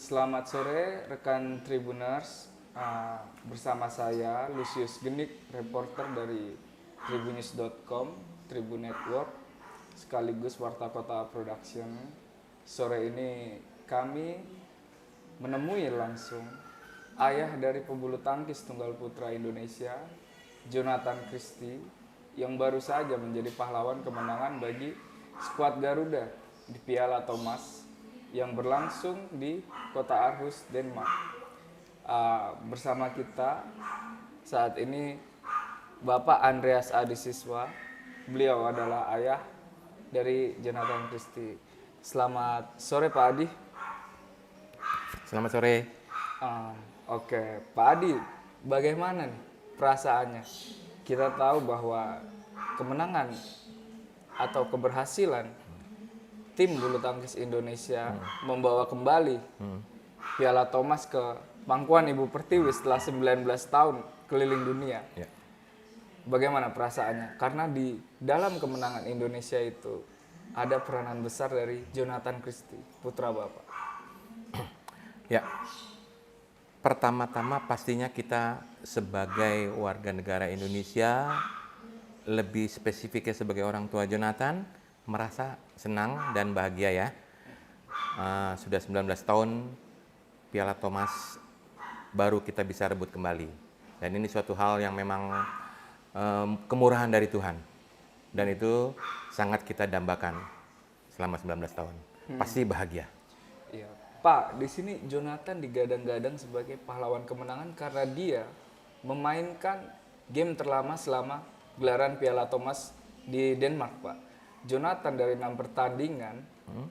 Selamat sore rekan Tribuners. Bersama saya Lucius Genik, reporter dari tribunnews.com, Tribun Network, sekaligus Warta Kota Production. Sore ini kami menemui langsung ayah dari pebulu tangkis tunggal putra Indonesia, Jonathan Christie, yang baru saja menjadi pahlawan kemenangan bagi skuad Garuda di Piala Thomas yang berlangsung di kota Aarhus, Denmark. Bersama kita saat ini Bapak Andreas Adi Siswa. Beliau adalah ayah dari Jonathan Christie. Selamat sore Pak Adi. Selamat sore. Oke, Pak Adi, bagaimana nih perasaannya? Kita tahu bahwa kemenangan atau keberhasilan tim bulu tangkis Indonesia membawa kembali Piala Thomas ke pangkuan Ibu Pertiwi setelah 19 tahun keliling dunia. Ya. Bagaimana perasaannya? Karena di dalam kemenangan Indonesia itu ada peranan besar dari Jonathan Christie, putra Bapak. Ya, pertama-tama pastinya kita sebagai warga negara Indonesia, lebih spesifiknya sebagai orang tua Jonathan, merasa senang dan bahagia ya. Sudah 19 tahun Piala Thomas baru kita bisa rebut kembali. Dan ini suatu hal yang memang kemurahan dari Tuhan. Dan itu sangat kita dambakan selama 19 tahun. Pasti bahagia. Iya. Pak, di sini Jonathan digadang-gadang sebagai pahlawan kemenangan karena dia memainkan game terlama selama gelaran Piala Thomas di Denmark, Pak. Jonathan dari 6 pertandingan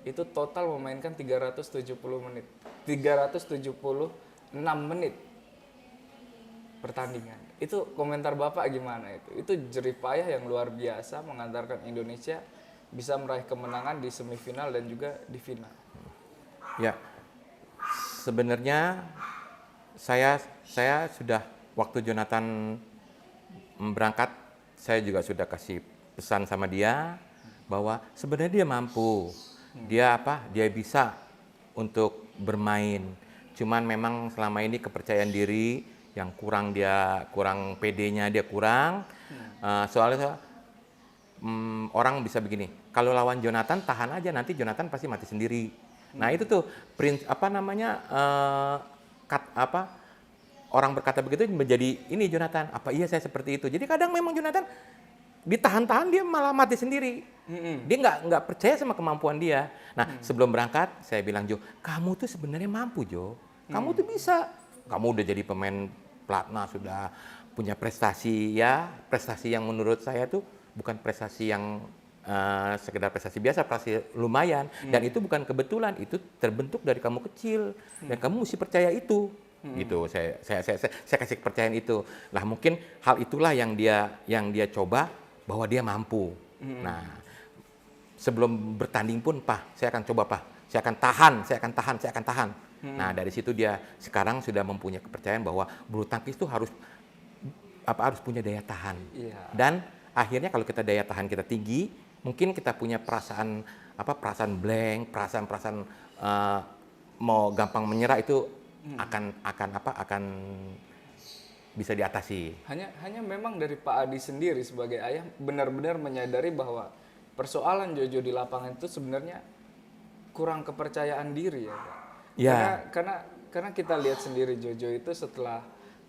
itu total memainkan 376 menit pertandingan. Itu komentar Bapak gimana itu? Itu jerih payah yang luar biasa mengantarkan Indonesia bisa meraih kemenangan di semifinal dan juga di final. Ya, sebenarnya saya sudah waktu Jonathan berangkat, saya juga sudah kasih pesan sama dia bahwa sebenarnya dia mampu, dia bisa untuk bermain. Cuman memang selama ini kepercayaan diri yang kurang PD-nya dia kurang. Soalnya orang bisa begini, kalau lawan Jonathan tahan aja, nanti Jonathan pasti mati sendiri. Nah itu tuh orang berkata begitu menjadi ini Jonathan, apa iya saya seperti itu. Jadi kadang memang Jonathan ditahan-tahan dia malah mati sendiri. Dia nggak percaya sama kemampuan dia. Nah sebelum berangkat saya bilang, Jo, kamu tuh sebenarnya mampu, Jo. Kamu tuh bisa. Kamu udah jadi pemain pelatnas, sudah punya prestasi yang menurut saya tuh bukan prestasi yang sekedar prestasi biasa, prestasi lumayan. Dan itu bukan kebetulan, itu terbentuk dari kamu kecil dan kamu mesti percaya itu. Gitu, saya kasih kepercayaan itu. Lah mungkin hal itulah yang dia coba bahwa dia mampu. Nah, sebelum bertanding pun, Pak, saya akan coba, Pak. Saya akan tahan. Nah, dari situ dia sekarang sudah mempunyai kepercayaan bahwa bulu tangkis itu harus punya daya tahan. Iya. Dan akhirnya kalau kita daya tahan kita tinggi, mungkin kita punya perasaan blank, perasaan mau gampang menyerah itu akan bisa diatasi. Hanya memang dari Pak Adi sendiri sebagai ayah benar-benar menyadari bahwa persoalan Jojo di lapangan itu sebenarnya kurang kepercayaan diri ya, Pak. Ya. Karena kita lihat sendiri Jojo itu setelah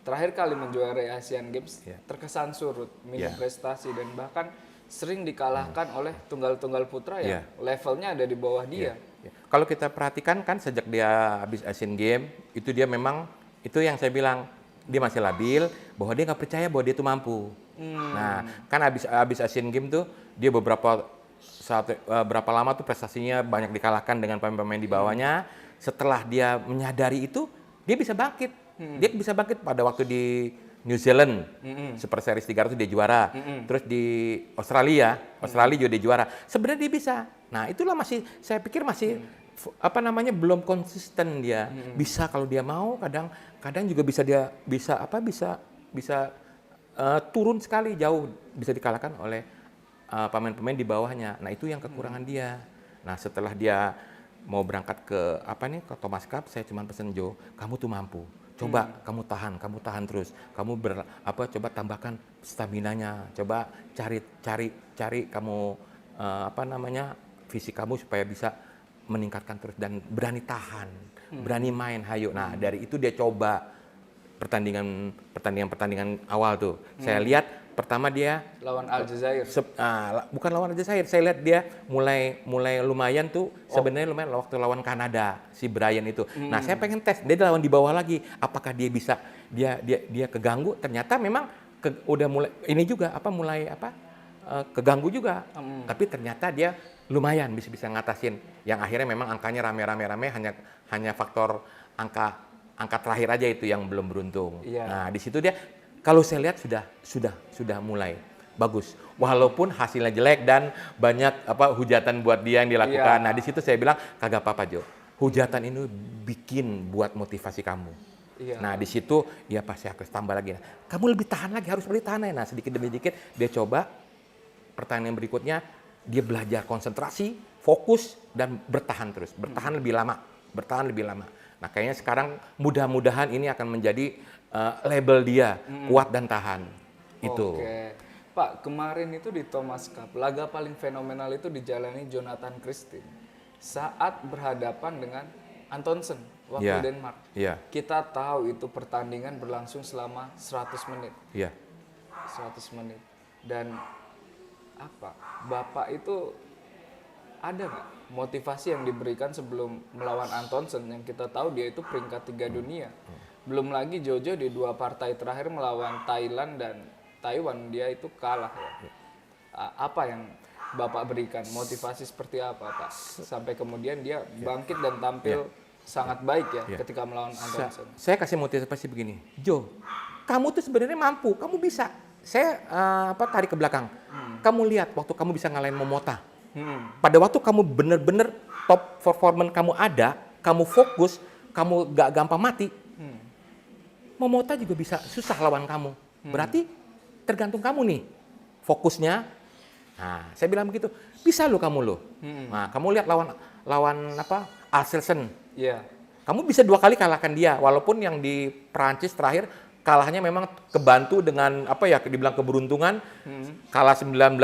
terakhir kali menjuarai Asian Games terkesan surut, minim prestasi dan bahkan sering dikalahkan oleh tunggal-tunggal putra yang levelnya ada di bawah dia. Kalau kita perhatikan kan sejak dia habis Asian Games itu dia memang itu yang saya bilang dia masih labil, bahwa dia nggak percaya bahwa dia itu mampu. Nah, kan habis Asian Games tuh dia berapa lama tuh prestasinya banyak dikalahkan dengan pemain-pemain di bawahnya. Setelah dia menyadari itu, dia bisa bangkit. Dia bisa bangkit pada waktu di New Zealand, Super Series 300 dia juara. Terus di Australia juga dia juara. Sebenarnya dia bisa. Nah, itulah saya pikir masih belum konsisten dia. Bisa kalau dia mau, kadang juga bisa turun sekali jauh, bisa dikalahkan oleh pemain-pemain di bawahnya. Nah, itu yang kekurangan dia. Nah, setelah dia mau berangkat ke ke Thomas Cup, saya cuma pesen, Jo, kamu tuh mampu. Coba kamu tahan terus. Kamu coba tambahkan staminanya. Coba cari kamu fisik kamu supaya bisa meningkatkan terus dan berani tahan, berani main, hayo. Nah, dari itu dia coba pertandingan awal tuh. Saya lihat pertama dia lawan Aljazair. Bukan lawan Aljazair. Saya lihat dia mulai lumayan tuh. Sebenarnya lumayan waktu lawan Kanada si Brian itu. Nah, saya pengen tes dia lawan di bawah lagi. Apakah dia bisa dia keganggu? Ternyata memang udah mulai ini juga keganggu juga. Tapi ternyata dia lumayan bisa ngatasin. Yang akhirnya memang angkanya rame hanya faktor angka terakhir aja itu yang belum beruntung. Iya. Nah, di situ dia kalau saya lihat sudah mulai bagus. Walaupun hasilnya jelek dan banyak hujatan buat dia yang dilakukan. Iya. Nah, di situ saya bilang kagak apa-apa, Jo. Hujatan ini bikin buat motivasi kamu. Iya. Nah, di situ ya pasti harus tambah lagi. Kamu lebih tahan lagi, harus lebih tahan. Nah, sedikit demi sedikit dia coba pertandingan berikutnya dia belajar konsentrasi, fokus dan bertahan terus. Bertahan lebih lama. Nah, kayaknya sekarang mudah-mudahan ini akan menjadi label dia, kuat dan tahan. Itu. Oke. Pak, kemarin itu di Thomas Cup, laga paling fenomenal itu dijalani Jonathan Christie saat berhadapan dengan Antonsen waktu Iya. Denmark. Iya. Kita tahu itu pertandingan berlangsung selama 100 menit. Iya. 100 menit. Dan Bapak itu ada nggak motivasi yang diberikan sebelum melawan Antonsen yang kita tahu dia itu peringkat 3 dunia. Belum lagi Jojo di 2 partai terakhir melawan Thailand dan Taiwan dia itu kalah ya. Apa yang Bapak berikan? Motivasi seperti apa, Pak? Sampai kemudian dia bangkit dan tampil sangat baik ya ketika melawan Antonsen. Saya kasih motivasi begini. Jo, kamu tuh sebenarnya mampu, kamu bisa. Saya tarik ke belakang. Kamu lihat waktu kamu bisa ngalahin Momota. Pada waktu kamu bener-bener top performance kamu ada, kamu fokus, kamu gak gampang mati. Momota juga bisa susah lawan kamu. Berarti tergantung kamu nih fokusnya. Nah, saya bilang begitu. Bisa lo kamu lo. Nah, kamu lihat lawan Axelsen. Iya. Kamu bisa 2 kali kalahkan dia, walaupun yang di Prancis terakhir kalahnya memang kebantu dengan dibilang keberuntungan. Kalah 19-10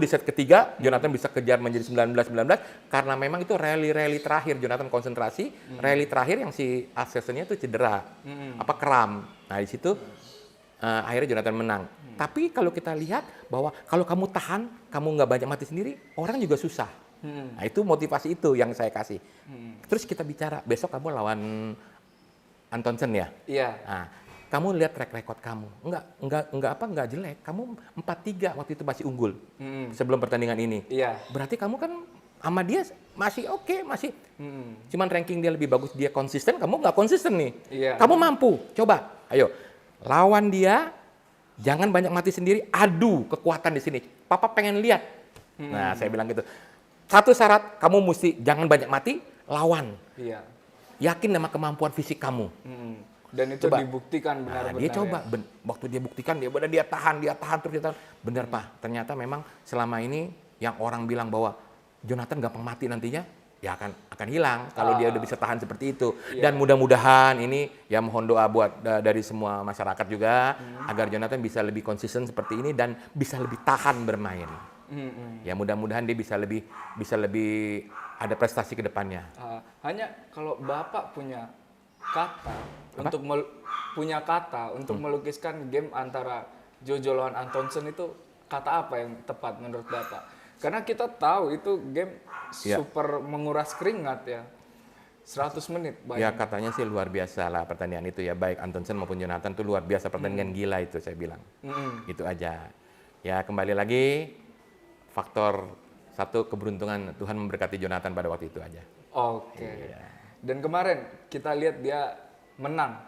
di set ketiga, Jonathan bisa kejar menjadi 19-19 karena memang itu rally terakhir Jonathan konsentrasi, rally terakhir yang si Axelsen-nya itu cedera, kram. Nah, di situ akhirnya Jonathan menang. Tapi kalau kita lihat bahwa kalau kamu tahan, kamu nggak banyak mati sendiri, orang juga susah. Nah, itu motivasi itu yang saya kasih. Terus kita bicara, besok kamu lawan Antonsen ya? Iya. Nah, kamu lihat track record kamu. Enggak jelek. Kamu 4-3 waktu itu masih unggul. Sebelum pertandingan ini. Iya. Berarti kamu kan sama dia masih oke, masih. Cuman ranking dia lebih bagus, dia konsisten, kamu nggak konsisten nih. Iya. Kamu mampu. Coba, ayo. Lawan dia, jangan banyak mati sendiri, adu kekuatan di sini. Papa pengen lihat. Nah, saya bilang gitu. Satu syarat, kamu mesti jangan banyak mati, lawan. Iya. Yakin sama kemampuan fisik kamu. Dan itu Coba. dibuktikan benar-benar. Dia coba, waktu dia buktikan, dia tahan terus. Benar, Pak. Ternyata memang selama ini yang orang bilang bahwa Jonathan gampang mati nantinya, ya akan hilang kalau dia udah bisa tahan seperti itu. Iya. Dan mudah-mudahan ini ya mohon doa buat dari semua masyarakat juga agar Jonathan bisa lebih konsisten seperti ini dan bisa lebih tahan bermain. Ya mudah-mudahan dia bisa lebih ada prestasi ke depannya. Hanya kalau Bapak punya kata untuk melukiskan game antara Jojo lawan Antonsen itu kata apa yang tepat menurut Bapak? Karena kita tahu itu game super menguras keringat ya. 100 menit. Ya katanya sih luar biasa lah pertandingan itu ya. Baik Antonsen maupun Jonathan itu luar biasa pertandingan gila itu saya bilang. Itu aja. Ya kembali lagi faktor satu keberuntungan Tuhan memberkati Jonathan pada waktu itu aja. Oke. Iya. Dan kemarin kita lihat dia menang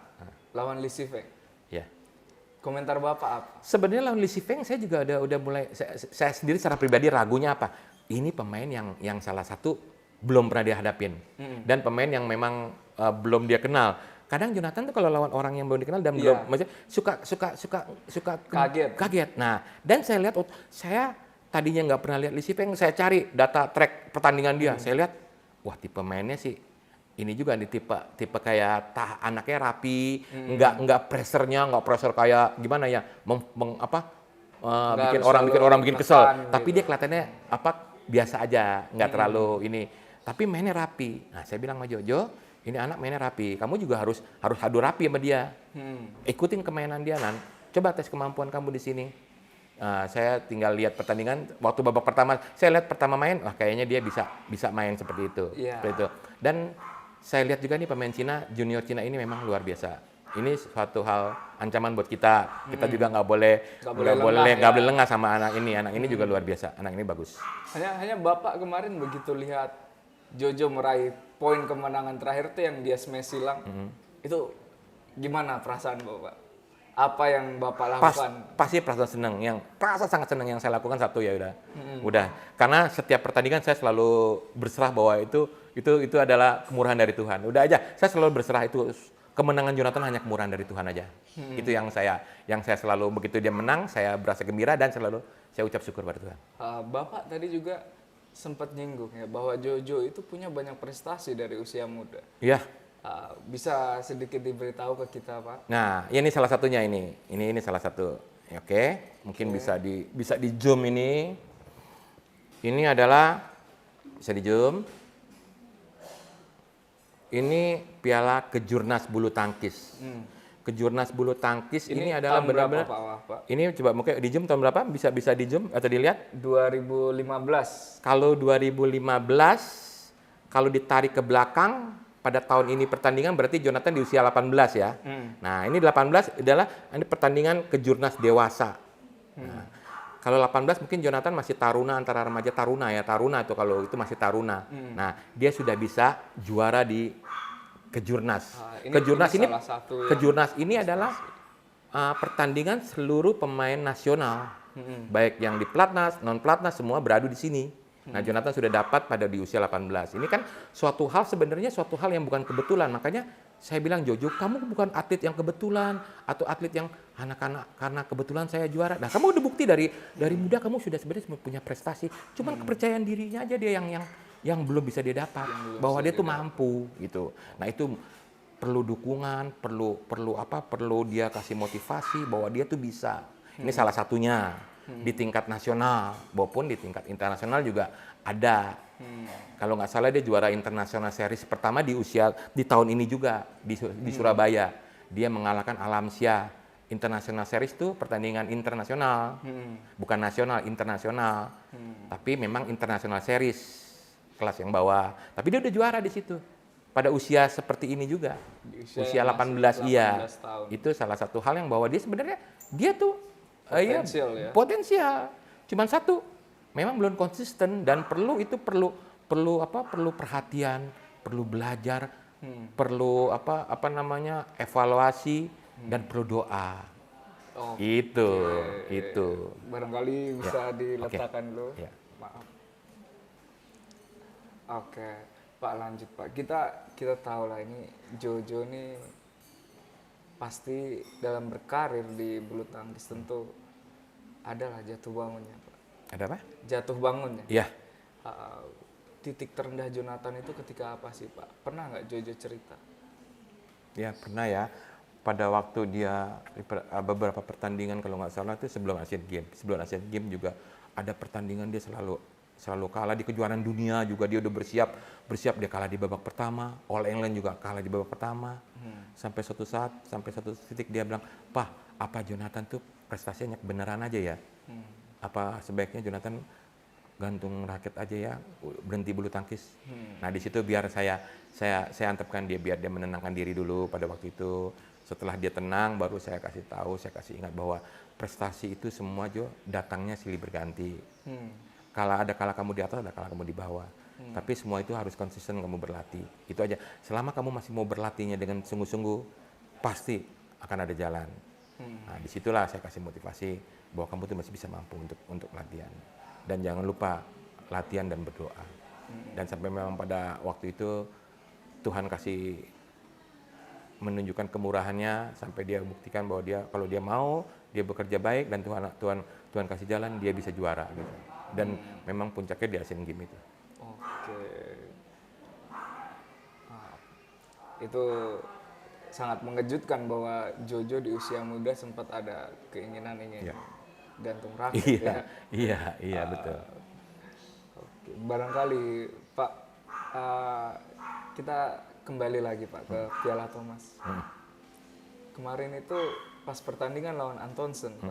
lawan Li Sifeng. Ya. Komentar Bapak apa? Sebenarnya lawan Li Sifeng saya juga udah mulai saya sendiri secara pribadi ragunya apa? Ini pemain yang salah satu belum pernah dihadapin dan pemain yang memang belum dia kenal. Kadang Jonathan tuh kalau lawan orang yang belum dikenal dan belum maksudnya suka kaget. Nah, dan saya lihat saya tadinya nggak pernah lihat Li Sifeng, saya cari data track pertandingan dia. Saya lihat wah tipe mainnya sih ini juga nih tipe kayak anaknya rapi, nggak pressure kayak gimana ya, Nggak harus bikin selalu orang bikin kesel. tekan Tapi gitu. dia kelihatannya biasa aja, nggak terlalu ini. Tapi mainnya rapi. Nah saya bilang sama Jojo, ini anak mainnya rapi. Kamu juga harus adu rapi sama dia. Ikutin kemainan dia Nan. Coba tes kemampuan kamu di sini. Saya tinggal lihat pertandingan waktu babak pertama. Saya lihat pertama main, wah kayaknya dia bisa main seperti itu. Iya. Seperti itu. Dan saya lihat juga nih pemain Cina, junior Cina ini memang luar biasa. Ini suatu hal ancaman buat kita. Kita juga nggak boleh lengah sama anak ini. Anak ini juga luar biasa. Anak ini bagus. Hanya Bapak kemarin begitu lihat Jojo meraih poin kemenangan terakhir tuh yang dia smash silang. Itu gimana perasaan Bapak? Apa yang Bapak lakukan? Pasti perasaan senang. Sangat senang yang saya lakukan satu ya udah. Karena setiap pertandingan saya selalu berserah bahwa itu adalah kemurahan dari Tuhan. Udah aja, saya selalu berserah itu. Kemenangan Jonathan hanya kemurahan dari Tuhan aja. Itu yang saya selalu begitu dia menang, saya berasa gembira dan selalu saya ucap syukur pada Tuhan. Bapak tadi juga sempat nyinggung ya bahwa Jojo itu punya banyak prestasi dari usia muda. Iya. Bisa sedikit diberitahu ke kita, Pak? Nah, ini salah satunya ini. Ini salah satu. Oke, mungkin bisa di zoom ini. Ini adalah bisa di zoom. Ini piala Kejurnas bulu tangkis. Kejurnas bulu tangkis ini adalah benar-benar. Ini coba mungkin di zoom tahun berapa? Bisa di zoom atau dilihat? 2015. Kalau 2015, kalau ditarik ke belakang pada tahun ini pertandingan berarti Jonathan di usia 18 ya. Nah, ini 18 adalah ini pertandingan Kejurnas dewasa. Nah, kalau 18 mungkin Jonathan masih taruna, antara remaja taruna ya. Taruna itu kalau itu masih taruna. Nah, dia sudah bisa juara di Kejurnas. Kejurnas ini adalah pertandingan seluruh pemain nasional. Baik yang di Platnas, non Platnas semua beradu di sini. Nah, Jonathan sudah dapat pada di usia 18. Ini kan suatu hal yang bukan kebetulan. Makanya saya bilang, Jojo, kamu bukan atlet yang kebetulan atau atlet yang anak-anak karena kebetulan saya juara. Nah, kamu udah bukti dari muda kamu sudah sebenarnya punya prestasi. Cuman kepercayaan dirinya aja dia yang belum bisa dia dapat, bahwa dia tuh mampu gitu. Nah, itu perlu dukungan, perlu dia kasih motivasi bahwa dia tuh bisa. Ini salah satunya. Di tingkat nasional maupun di tingkat internasional juga ada. Kalau nggak salah dia juara internasional series pertama di tahun ini juga di Surabaya. Dia mengalahkan Alamsyah. International series itu pertandingan internasional, bukan nasional, internasional. Tapi memang international series kelas yang bawah. Tapi dia udah juara di situ. Pada usia seperti ini juga. Usia 18 iya. Tahun. Itu salah satu hal yang bahwa dia sebenarnya dia tuh potensial. Potensial. Cuman satu, memang belum konsisten dan perlu perhatian, perlu belajar, perlu evaluasi dan perlu doa. Itu. Barangkali bisa diletakkan dulu. Ya. Maaf. Oke, Pak lanjut Pak. Kita tahu lah ini Jojo nih pasti dalam berkarir di bulu tangkis tentu adalah jatuh bangunnya, Pak. Ada apa? Jatuh bangunnya. Iya. Titik terendah Jonathan itu ketika apa sih, Pak? Pernah nggak Jojo cerita? Ya, pernah ya. Pada waktu dia beberapa pertandingan kalau nggak salah itu sebelum Asian Games. Sebelum Asian Games juga ada pertandingan dia selalu kalah di kejuaraan dunia juga dia udah bersiap dia kalah di babak pertama. All England juga kalah di babak pertama. Sampai satu titik dia bilang, "Pak, apa Jonathan tuh prestasinya beneran aja ya? Apa sebaiknya Jonathan gantung raket aja ya, berhenti bulu tangkis?" Nah, di situ biar saya antepkan dia, biar dia menenangkan diri dulu pada waktu itu. Setelah dia tenang, baru saya kasih ingat bahwa prestasi itu semua datangnya silih berganti. Kala kamu di atas, ada kala kamu di bawah. Tapi semua itu harus konsisten kamu berlatih. Itu aja. Selama kamu masih mau berlatihnya dengan sungguh-sungguh, pasti akan ada jalan. Nah, disitulah saya kasih motivasi bahwa kamu tuh masih bisa mampu untuk latihan. Dan jangan lupa latihan dan berdoa. Dan sampai memang pada waktu itu Tuhan kasih menunjukkan kemurahannya sampai dia buktikan bahwa kalau dia mau, dia bekerja baik dan Tuhan kasih jalan, dia bisa juara gitu. Dan memang puncaknya di Asian Games itu. Oke. itu sangat mengejutkan bahwa Jojo di usia muda sempat ada keinginan ingin gantung raket ya. Iya betul. Oke, barangkali Pak, kita kembali lagi Pak ke Piala Thomas. Kemarin itu pas pertandingan lawan Antonsen, Pak,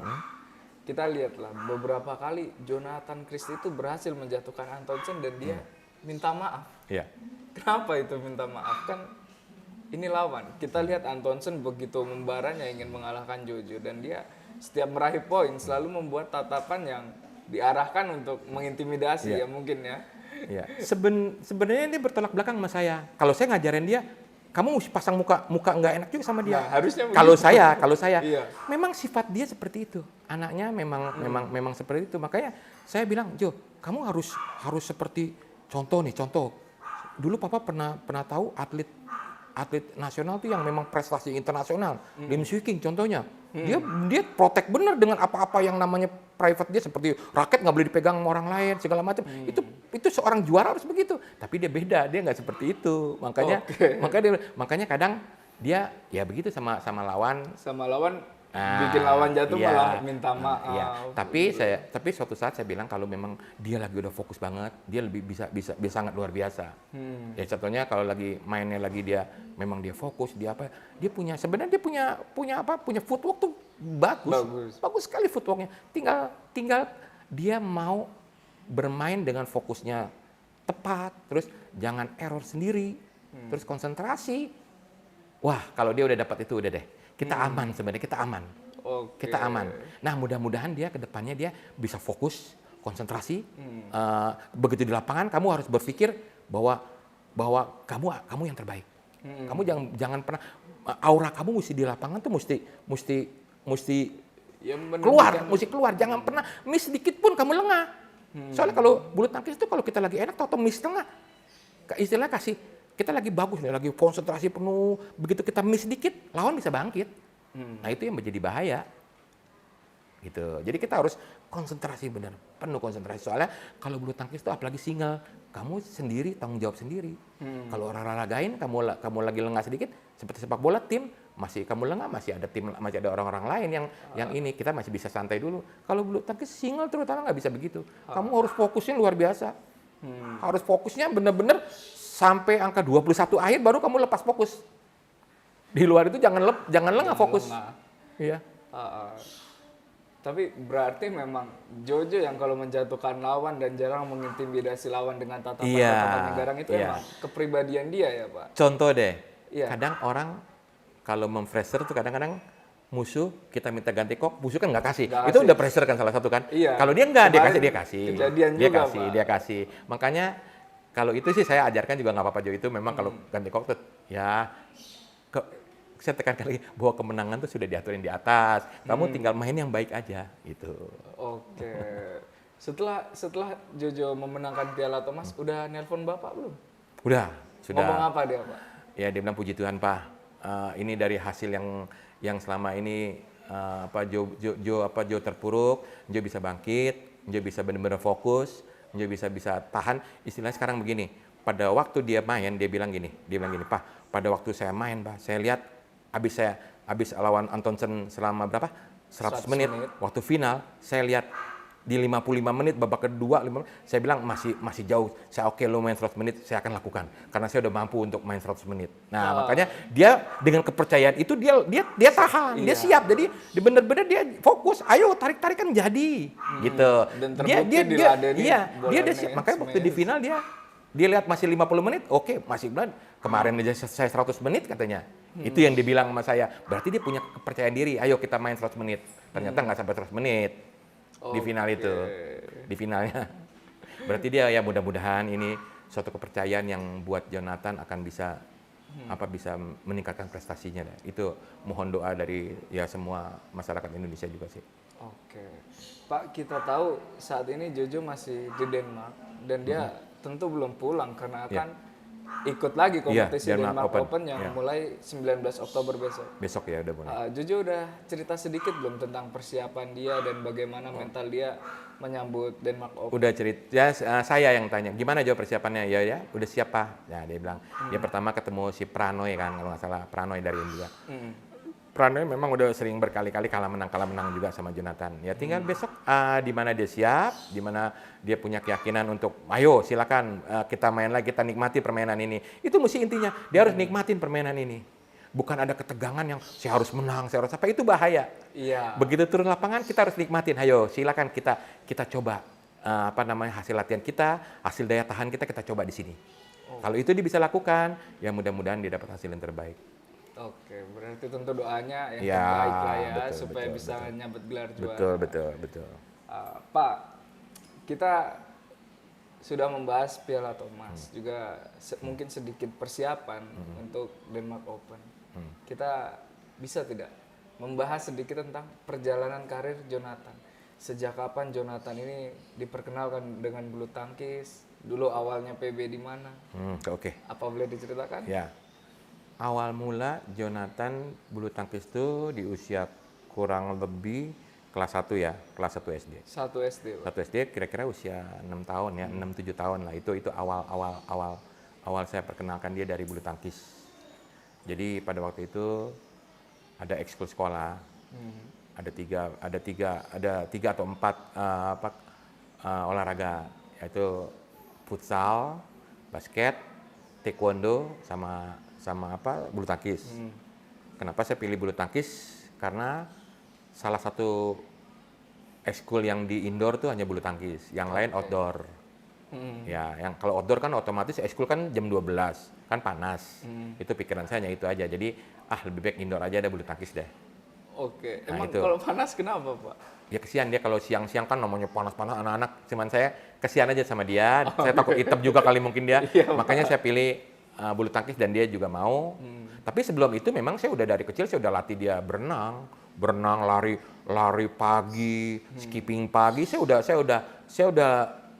kita lihatlah beberapa kali Jonathan Christie itu berhasil menjatuhkan Antonsen dan dia minta maaf. Iya. Kenapa itu minta maaf? Kan ini lawan. Kita lihat Antonsen begitu membaranya ingin mengalahkan Jojo dan dia setiap meraih poin selalu membuat tatapan yang diarahkan untuk mengintimidasi ya mungkin ya. Iya. Sebenarnya dia bertolak belakang sama saya. Kalau saya ngajarin dia, kamu mesti pasang muka nggak enak juga sama dia. Nah, harusnya kalau saya, iya. memang sifat dia seperti itu. Anaknya memang seperti itu. Makanya saya bilang, Jo, kamu harus seperti contoh. Dulu Papa pernah tahu atlet nasional tuh yang memang prestasi internasional. Lim Swee King contohnya. Dia protek bener dengan apa-apa yang namanya private dia, seperti raket nggak boleh dipegang sama orang lain segala macam. Itu seorang juara harus begitu. Tapi dia beda, dia nggak seperti itu. Makanya kadang dia ya begitu sama lawan. Bikin lawan jatuh malah minta maaf. Iya. Tapi suatu saat saya bilang kalau memang dia lagi udah fokus banget, dia lebih bisa sangat luar biasa. Ya contohnya kalau lagi mainnya lagi dia memang dia fokus, dia punya footwork tuh bagus sekali footworknya. Tinggal dia mau bermain dengan fokusnya tepat, terus jangan error sendiri, terus konsentrasi. Wah, kalau dia udah dapat itu udah deh. Kita aman sebenarnya, kita aman. Kita aman. Nah, mudah-mudahan dia ke depannya dia bisa fokus, konsentrasi. Begitu di lapangan kamu harus berpikir bahwa kamu yang terbaik. Kamu jangan pernah aura kamu mesti di lapangan tuh mesti keluar, jangan pernah miss sedikit pun kamu lengah. Soalnya kalau bulu tangkis itu kalau kita lagi enak atau miss tengah, istilahnya kita lagi bagus nih, lagi konsentrasi penuh, begitu kita miss dikit, lawan bisa bangkit. Nah itu yang menjadi bahaya. Gitu. Jadi kita harus konsentrasi benar, penuh konsentrasi. Soalnya kalau bulu tangkis itu apalagi single, kamu sendiri tanggung jawab sendiri. Kalau olahragain kamu lagi lengah sedikit, seperti sepak bola tim masih kamu lengah, masih ada orang-orang lain yang ini kita masih bisa santai dulu. Kalau bulu tangkis single terutama nggak bisa begitu. Kamu harus fokusnya luar biasa. Harus fokusnya benar-benar sampai angka 21 akhir baru kamu lepas fokus. Di luar itu jangan lengah fokus. Iya. Tapi berarti memang Jojo yang kalau menjatuhkan lawan dan jarang mengintimidasi lawan dengan tatapan garang itu emang kepribadian dia ya Pak? Contoh deh, kadang orang kalau memfreser tuh kadang-kadang musuh kita minta ganti kok, musuh kan nggak kasih. Itu udah pressure kan salah satu kan? Iya. Kalau dia nggak, dia kasih. Dia kasih. Makanya kalau itu sih saya ajarkan juga nggak apa-apa Jo, itu memang kalau ganti kok tuh ya saya tekankan lagi bahwa kemenangan tuh sudah diaturin di atas. Kamu tinggal main yang baik aja gitu. Oke. Setelah Jojo memenangkan Piala Thomas, udah nelpon Bapak belum? Udah, sudah. Ngomong apa dia, Pak? Ya dia bilang puji Tuhan, Pak. Ini dari hasil yang selama ini Jo terpuruk, Jo bisa bangkit, Jo bisa benar-benar fokus, Jo bisa tahan. Istilahnya sekarang begini, pada waktu dia main dia bilang gini, Pak, pada waktu saya main, Pak, saya lihat habis lawan Antonsen selama berapa? 100 menit. Waktu final saya lihat di 55 menit babak kedua saya bilang masih jauh. Saya lo main 100 menit saya akan lakukan karena saya udah mampu untuk main 100 menit. Nah, makanya dia dengan kepercayaan itu dia tahan, dia siap. Jadi benar-benar dia fokus. Ayo tarik-tarikan jadi. Gitu. Dan terbukti dia siap. Makanya waktu di final dia lihat masih 50 menit, oke, masih bulan. Kemarin aja saya 100 menit katanya. Itu yang dibilang sama saya. Berarti dia punya kepercayaan diri. Ayo kita main 100 menit. Ternyata nggak sampai 100 menit. Di final itu. Di finalnya. Berarti dia ya mudah-mudahan ini suatu kepercayaan yang buat Jonathan akan bisa bisa meningkatkan prestasinya. Itu mohon doa dari ya semua masyarakat Indonesia juga sih. Oke. Pak, kita tahu saat ini Jojo masih di Denmark dan dia tentu belum pulang karena akan ikut lagi kompetisi Denmark Denmark Open. Open yang Iya. mulai 19 Oktober besok. Besok ya udah mulai. Jojo udah cerita sedikit belum tentang persiapan dia dan bagaimana mental dia menyambut Denmark Open? Udah cerita, saya yang tanya, gimana Jo persiapannya? Ya, udah siap Pak. Nah, dia bilang, dia pertama ketemu si Pranoy kan, kalau nggak salah, Pranoy dari India. Pranoy memang udah sering berkali-kali kalah menang juga sama Jonathan. Ya tinggal besok di mana dia siap, di mana dia punya keyakinan untuk, ayo silakan kita main lagi, kita nikmati permainan ini. Itu mesti intinya, dia harus nikmatin permainan ini. Bukan ada ketegangan yang saya harus menang, saya harus apa, itu bahaya. Iya. Begitu turun lapangan kita harus nikmatin. Ayo silakan kita coba hasil latihan kita, hasil daya tahan kita coba di sini. Kalau itu dia bisa lakukan, ya mudah-mudahan dia dapat hasil yang terbaik. Oke, berarti tentu doanya yang Ya, terbaik lah ya betul, supaya betul, bisa nyabet gelar juara. Betul. Pak, kita sudah membahas Piala Thomas, juga mungkin sedikit persiapan untuk Denmark Open. Kita bisa tidak membahas sedikit tentang perjalanan karir Jonathan? Sejak kapan Jonathan ini diperkenalkan dengan bulu tangkis? Dulu awalnya PB di mana? Oke. Apa boleh diceritakan? Ya. Awal mula Jonathan bulu tangkis itu di usia kurang lebih kelas 1 ya, kelas 1 SD. 1 SD. Pak. 1 SD kira-kira usia 6 tahun ya, 6-7 tahun lah. Itu awal saya perkenalkan dia dari bulu tangkis. Jadi pada waktu itu ada ekskul sekolah. Ada tiga atau 4 olahraga, yaitu futsal, basket, taekwondo sama bulu tangkis. Kenapa saya pilih bulu tangkis? Karena salah satu ekskul yang di indoor tuh hanya bulu tangkis, yang lain outdoor. Ya, yang kalau outdoor kan otomatis ekskul kan jam 12, kan panas. Itu pikiran saya hanya itu aja. Jadi lebih baik indoor aja, ada bulu tangkis deh. Oke, Nah, emang itu. kalau panas kenapa Pak? Ya kesian dia kalau siang-siang kan namanya panas-panas anak-anak. Cuman saya kesian aja sama dia. Saya takut hitam juga kali mungkin dia. Iya, Makanya saya pilih bulu tangkis dan dia juga mau. Tapi sebelum itu memang saya udah dari kecil saya udah latih dia berenang, lari pagi, skipping pagi. Saya udah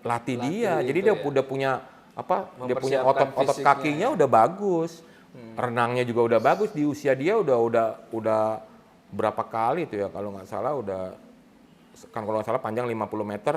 latih dia. Jadi dia udah punya dia punya Mempersiapkan otot fisiknya. kakinya udah bagus. Renangnya juga udah bagus, di usia dia udah berapa kali itu ya, kalau nggak salah kalau nggak salah panjang 50 meter.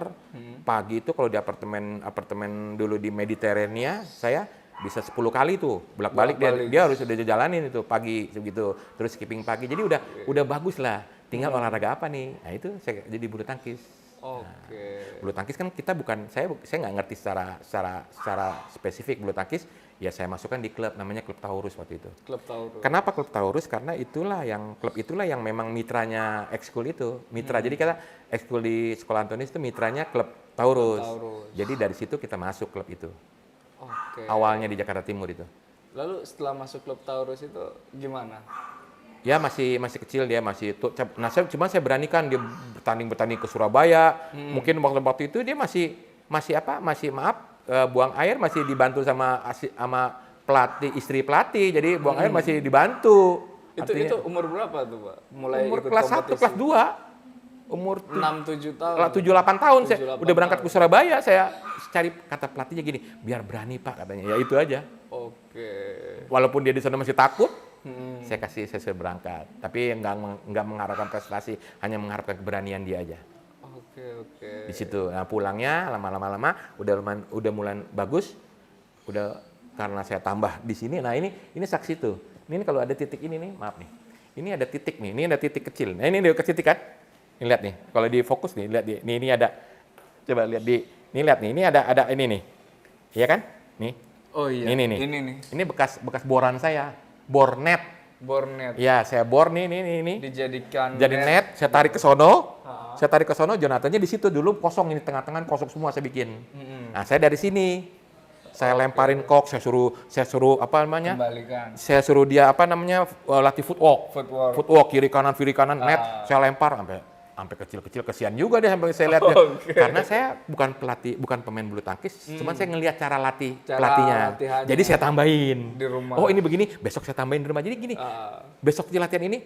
Pagi itu kalau di apartemen dulu di Mediterania, saya bisa 10 kali tuh bolak-balik dia harus udah jalanin itu pagi segitu, terus skipping pagi. Jadi udah bagus lah. Tinggal olahraga apa nih? Nah itu saya jadi bulu tangkis. Oke. Bulu tangkis kan kita saya nggak ngerti secara spesifik bulu tangkis. Ya saya masukkan di klub namanya Klub Taurus waktu itu. Klub Taurus. Kenapa Klub Taurus? Karena klub itulah yang memang mitranya ekskul itu. Mitra. Jadi kita ekskul di Sekolah Antonis itu mitranya Klub Taurus. Jadi dari situ kita masuk klub itu. Oke. Awalnya di Jakarta Timur itu. Lalu setelah masuk Klub Taurus itu gimana? Ya masih kecil dia Nah saya beranikan dia bertanding ke Surabaya. Mungkin waktu itu dia masih buang air masih dibantu sama pelatih, istri pelatih. Jadi buang air masih dibantu. Itu umur berapa tuh Pak? Mulai Umur ikut kelas 1, kompetisi? kelas 2. Umur 6-7 tahun. 7-8 tahun saya 7-8 udah berangkat tahun. ke Surabaya. Saya cari kata pelatihnya gini, biar berani Pak katanya. Ya itu aja. Oke. Walaupun dia di sana masih takut, saya suruh berangkat. Tapi nggak mengharapkan prestasi, hanya mengharapkan keberanian dia aja. Oke. Di situ. Nah, pulangnya lama udah mulai bagus. Udah karena saya tambah di sini. Nah, ini saksi tuh. Ini kalau ada titik ini nih, maaf nih. Ini ada titik nih. Ini ada titik kecil. Nah, ini dia ke titik kan? Ini lihat nih. Kalau di fokus nih, lihat nih. Ini ada. Coba lihat ini lihat nih. Ini ada ini nih. Iya kan? Nih. Oh iya. Ini nih. Ini bekas boran saya. Bor net. Ya, saya bor nih. Dijadikan Jadi net, saya tarik ke sono. Saya tarik ke sono, Jonathannya di situ dulu kosong, ini tengah-tengah kosong semua saya bikin. Nah, saya dari sini. Saya lemparin kok, saya suruh apa namanya? Kembalikan. Saya suruh dia latih footwork kiri kanan net. Saya lempar sampai kecil-kecil, kesian juga deh sampai saya lihat. Karena saya bukan pelatih, bukan pemain bulu tangkis, cuman saya ngelihat cara pelatihnya. Jadi saya tambahin. Di rumah. Oh, ini begini, besok saya tambahin di rumah. Jadi gini. Besok di latihan ini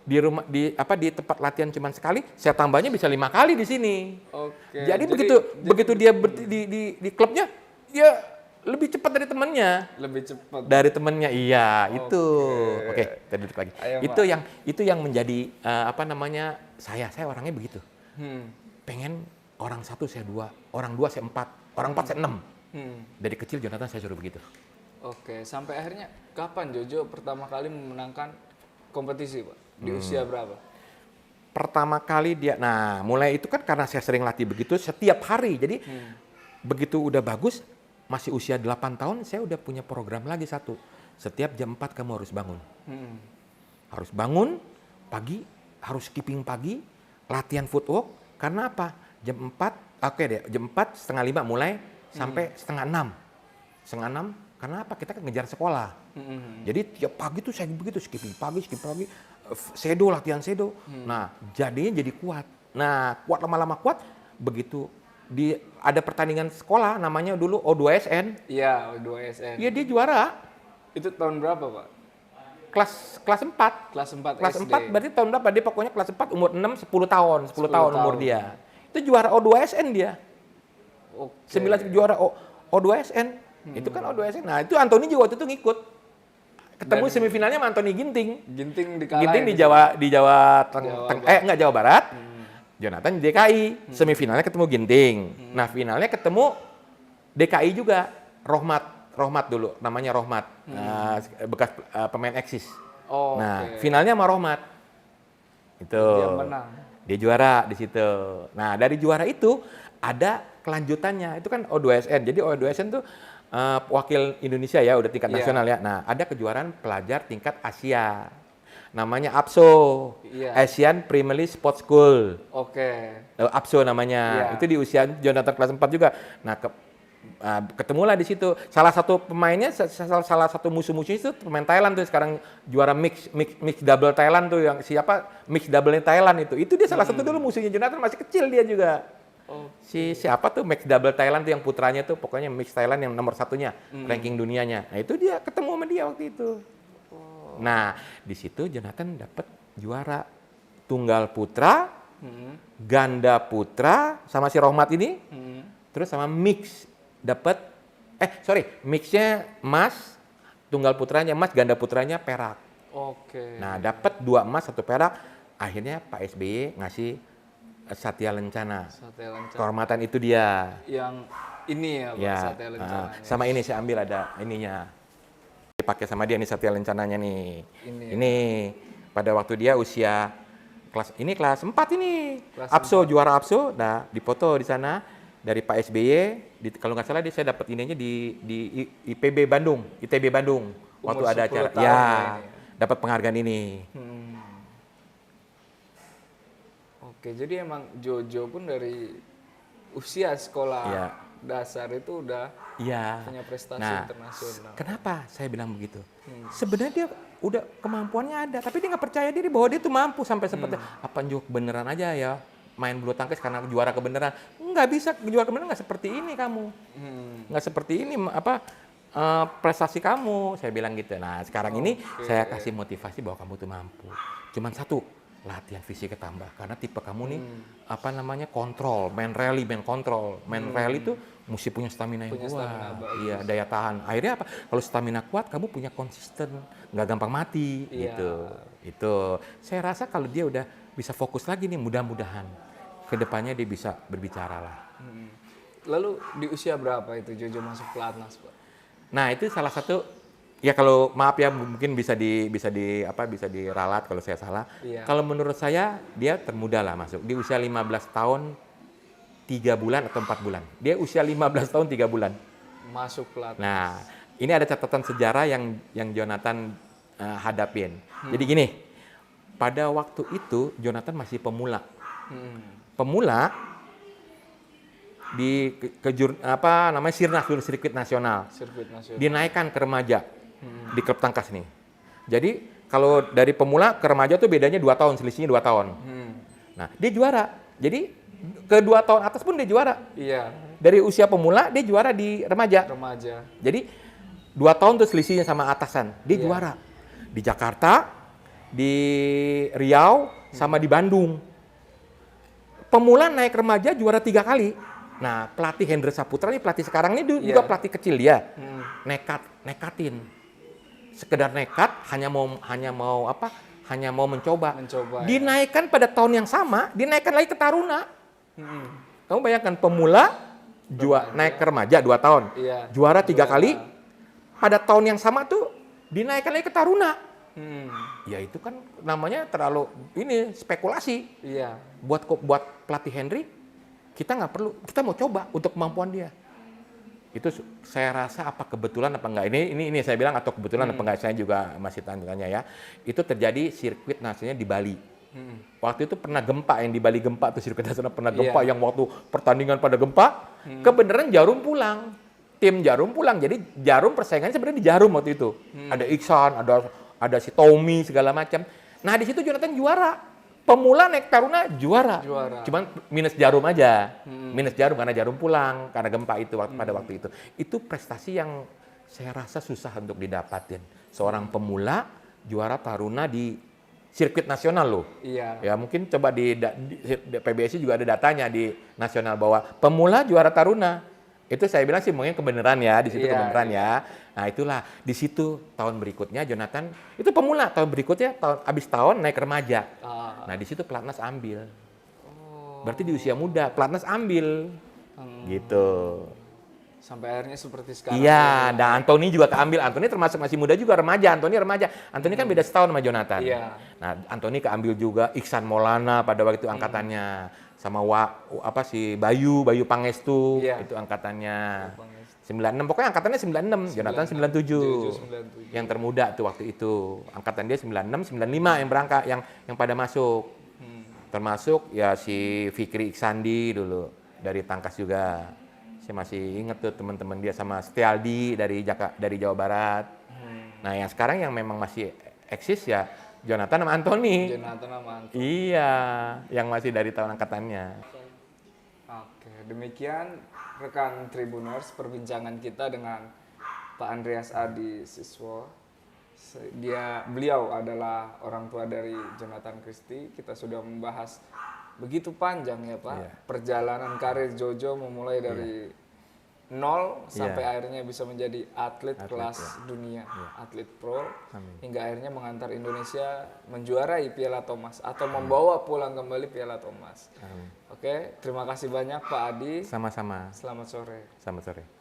di rumah di tempat latihan cuman sekali, saya tambahnya bisa 5 kali di sini. Oke. Jadi begitu dia di klubnya, dia lebih cepat dari temennya. Lebih cepat. Dari temennya, iya, itu. Oke, kita duduk lagi. Ayo, Itu yang menjadi apa namanya, saya orangnya begitu. Pengen orang satu saya dua, orang dua saya empat, orang empat saya enam. Dari kecil Jonathan saya suruh begitu. Oke, sampai akhirnya kapan Jojo pertama kali memenangkan kompetisi, Pak? Di usia berapa? Pertama kali nah mulai itu kan karena saya sering latih begitu setiap hari. Jadi begitu udah bagus, masih usia 8 tahun, saya udah punya program lagi satu. Setiap jam 4 kamu harus bangun. Harus bangun pagi, harus skipping pagi, latihan footwork. Karena apa? Jam 4, oke deh, jam 4, setengah 5 mulai, sampai setengah 6. Setengah 6, karena apa? Kita kan ngejar sekolah. Jadi tiap pagi tuh saya begitu, skipping pagi, shadow, latihan shadow. Nah, jadinya jadi kuat. Nah, kuat lama-lama kuat, begitu ada pertandingan sekolah namanya dulu O2SN. Iya, O2SN. Iya, dia juara. Itu tahun berapa, Pak? Kelas 4. Kelas 4 Kelas SD. 4 berarti tahun berapa? Dia pokoknya kelas 4 umur 6 10 tahun, 10 tahun umur dia. Itu juara O2SN dia. Oke. 9 juara O2SN. Itu kan O2SN. Nah, itu Anthony juga waktu itu ngikut. Ketemu semifinalnya sama Anthony Ginting. Ginting dikalahin. Ginting di Jawa Barat. Jonathan di DKI. Semifinalnya ketemu Ginting. Nah, finalnya ketemu DKI juga. Rohmat dulu, namanya Rohmat. Bekas pemain Eksis. Nah, finalnya sama Rohmat. Itu. Dia menang. Dia juara di situ. Nah, dari juara itu ada kelanjutannya. Itu kan O2SN. Jadi O2SN tuh wakil Indonesia ya, udah tingkat nasional ya. Nah, ada kejuaraan pelajar tingkat Asia. Namanya APSO, Asian Premier League Sports School. Oke. APSO namanya. Itu di usia Jonathan kelas 4 juga. Nah, ketemulah di situ. Salah satu pemainnya, salah satu musuh-musuhnya itu pemain Thailand tuh sekarang juara mix double Thailand tuh, yang siapa mix double Thailand itu. Itu dia salah satu dulu musuhnya Jonathan, masih kecil dia juga. Siapa tuh mix double Thailand tuh yang putranya tuh pokoknya mix Thailand yang nomor satunya ranking dunianya. Nah, itu dia ketemu sama dia waktu itu. Nah, di situ Jonathan dapat juara tunggal putra, ganda putra sama si Rohmat ini, terus sama mix dapat mixnya emas, tunggal putranya emas, ganda putranya perak. Oke. Nah, dapat 2 emas 1 perak. Akhirnya Pak SBY ngasih Satya Lencana. Kehormatan itu dia. Yang ini ya, Pak, Satya Lencana. Sama ini saya ambil ada ininya. Dipakai sama dia nih Satya Lencananya nih. Ini pada waktu dia usia kelas 4 ini. APSO, juara APSO, nah dipoto di sana dari Pak SBY. Kalau nggak salah saya dapat ininya di ITB Bandung waktu ada acara. Ya, dapat penghargaan ini. Oke, jadi emang Jojo pun dari usia sekolah dasar itu udah punya prestasi internasional. Kenapa saya bilang begitu? Sebenarnya dia udah kemampuannya ada, tapi dia nggak percaya diri bahwa dia tuh mampu sampai seperti apa Jok beneran aja ya main bulu tangkis karena juara kebenaran. Nggak bisa juara kebenaran, nggak seperti ini kamu. Nggak seperti ini prestasi kamu, saya bilang gitu. Nah, sekarang ini saya kasih motivasi bahwa kamu tuh mampu. Cuman satu, latihan fisik tambah karena tipe kamu nih kontrol, main rally itu mesti punya stamina yang kuat, daya tahan. Akhirnya apa? Kalau stamina kuat, kamu punya konsisten, nggak gampang mati, gitu. Itu saya rasa kalau dia udah bisa fokus lagi nih, mudah-mudahan kedepannya dia bisa berbicara lah. Lalu di usia berapa itu Jojo masuk pelatnas, Pak? Nah, itu salah satu. Ya kalau maaf ya mungkin bisa diralat kalau saya salah. Kalau menurut saya dia termuda lah masuk di usia 15 tahun 3 bulan atau 4 bulan. Dia usia 15 tahun 3 bulan. Masuk pelatnas. Nah, ini ada catatan sejarah yang Jonathan hadapin. Jadi gini, pada waktu itu Jonathan masih pemula. Pemula di Sirnas dulu, sirkuit nasional. Dinaikkan ke remaja. Di klub tangkas nih. Jadi kalau dari pemula ke remaja tuh bedanya 2 tahun, selisihnya 2 tahun. Nah, dia juara. Jadi ke 2 tahun atas pun dia juara. Iya. Dari usia pemula dia juara di remaja. Jadi 2 tahun tuh selisihnya sama atasan. Dia juara. Di Jakarta, di Riau, sama di Bandung. Pemula naik remaja juara 3 kali. Nah, pelatih Hendra Saputra ini pelatih sekarang ini juga pelatih kecil dia. Nekatin. Sekedar nekat hanya mau apa? Hanya mau mencoba. Dinaikkan pada tahun yang sama, dinaikkan lagi ke Taruna. Kamu bayangkan pemula naik ke remaja 2 tahun. Juara 3 kali. Pada tahun yang sama tuh dinaikkan lagi ke Taruna. Ya itu kan namanya terlalu ini spekulasi. Buat pelatih Henry, kita nggak perlu, kita mau coba untuk kemampuan dia. Itu saya rasa apa kebetulan apa enggak, ini saya bilang atau kebetulan apa enggak, saya juga masih tanya ya. Itu terjadi sirkuit nasionalnya di Bali. Waktu itu pernah gempa, yang di Bali gempa tuh, sirkuit nasional pernah gempa, yang waktu pertandingan pada gempa, kebenaran Jarum pulang. Tim Jarum pulang, jadi Jarum persaingannya sebenarnya di Jarum waktu itu. Ada Iksan, ada si Tommy segala macam. Nah di situ Jonathan juara. Pemula naik Taruna juara. Cuman minus Jarum aja. Minus Jarum karena Jarum pulang karena gempa itu pada waktu itu. Itu prestasi yang saya rasa susah untuk didapatin. Seorang pemula juara Taruna di sirkuit nasional loh. Ya mungkin coba di PBSI juga ada datanya di nasional bahwa pemula juara Taruna. Itu saya bilang sih mungkin kebenaran ya, di situ kebenaran ya. Nah itulah, di situ tahun berikutnya Jonathan, itu pemula, tahun berikutnya abis tahun naik remaja. Nah di situ pelatnas ambil. Berarti di usia muda, pelatnas ambil. Gitu. Sampai akhirnya seperti sekarang. Iya, dan Anthony juga keambil. Anthony termasuk masih muda juga, remaja. Anthony kan beda setahun sama Jonathan. Nah Anthony keambil juga, Iksan Maulana pada waktu itu angkatannya. Sama si Bayu Pangestu, itu angkatannya 96, pokoknya angkatannya 96, Jonathan 97. Yang termuda tuh waktu itu. Angkatan dia 96, 95 yang berangkat, yang pada masuk. Termasuk ya si Fikri Iksandi dulu dari Tangkas juga. Saya masih inget tuh teman-teman dia, sama Setialdi dari Jawa Barat. Nah, yang sekarang yang memang masih eksis ya Jonathan sama Anthony. Iya, yang masih dari tahun angkatannya. Oke, demikian rekan Tribuners perbincangan kita dengan Pak Andreas Adi Siswo. Beliau adalah orang tua dari Jonathan Christie. Kita sudah membahas begitu panjang ya Pak, perjalanan karir Jojo memulai dari nol sampai akhirnya bisa menjadi atlet kelas dunia, atlet pro, hingga akhirnya mengantar Indonesia menjuarai Piala Thomas atau membawa pulang kembali Piala Thomas. Oke, terima kasih banyak Pak Adi. Sama-sama. Selamat sore. Selamat sore.